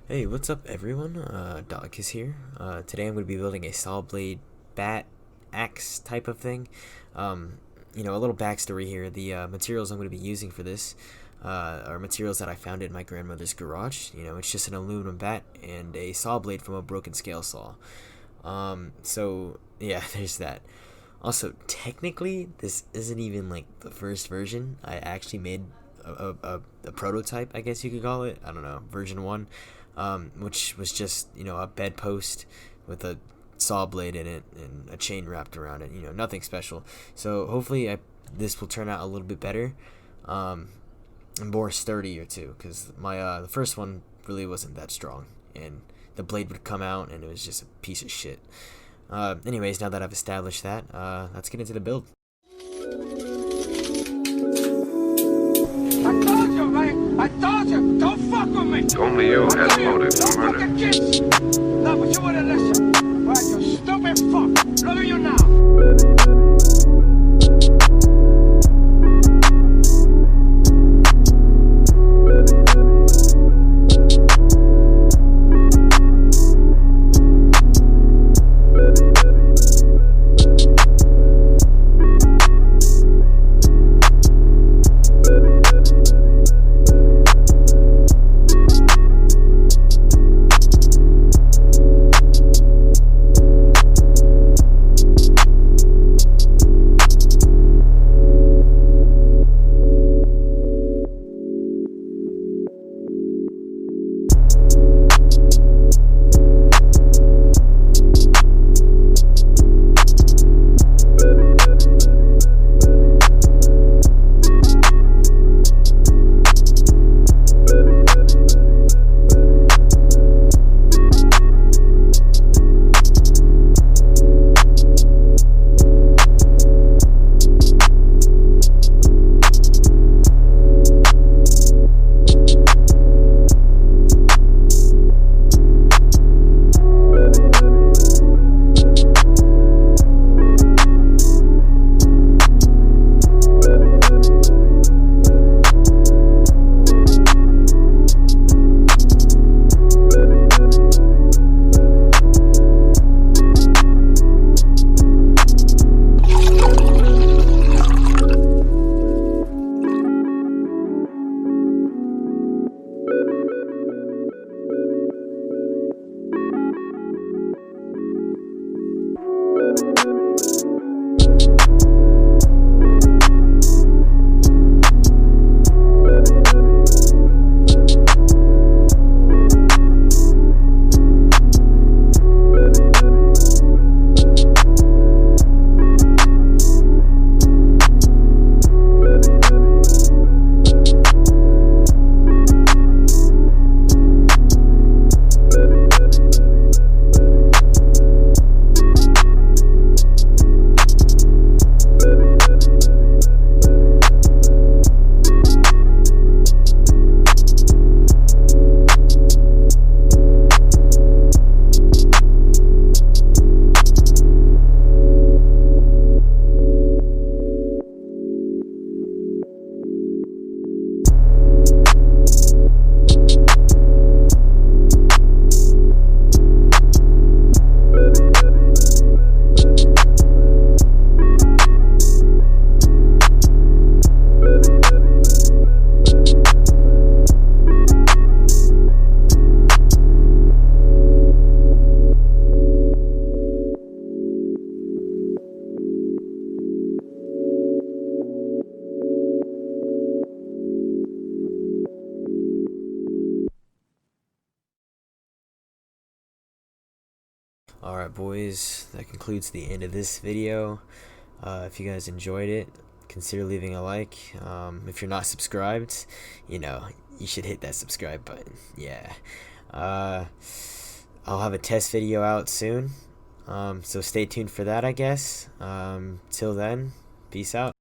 Hey, what's up everyone? Doc is here. Today I'm going to be building a Sawblade bat axe type of thing. A little backstory here. The materials I'm going to be using for this are materials that I found in my grandmother's garage. It's just an aluminum bat and a saw blade from a broken scale saw. So yeah, there's that. Also, technically, this isn't even like the first version. I actually made a prototype, I guess you could call it. I don't know, version 1, which was just, a bedpost with a saw blade in it and a chain wrapped around it. Nothing special. So hopefully this will turn out a little bit better, and more sturdier too, because my the first one really wasn't that strong, and the blade would come out and it was just a piece of shit. Anyways, now that I've established that, let's get into the build. I told you, man! I told you! Don't fuck with me! Only you has motive for murder. Don't fucking kids! No, but you wouldn't listen. Right, you stupid fuck! Look at you now! Alright boys, that concludes the end of this video. If you guys enjoyed it, consider leaving a like. If you're not subscribed, you should hit that subscribe button. Yeah. I'll have a test video out soon, so stay tuned for that, I guess. Till then, peace out.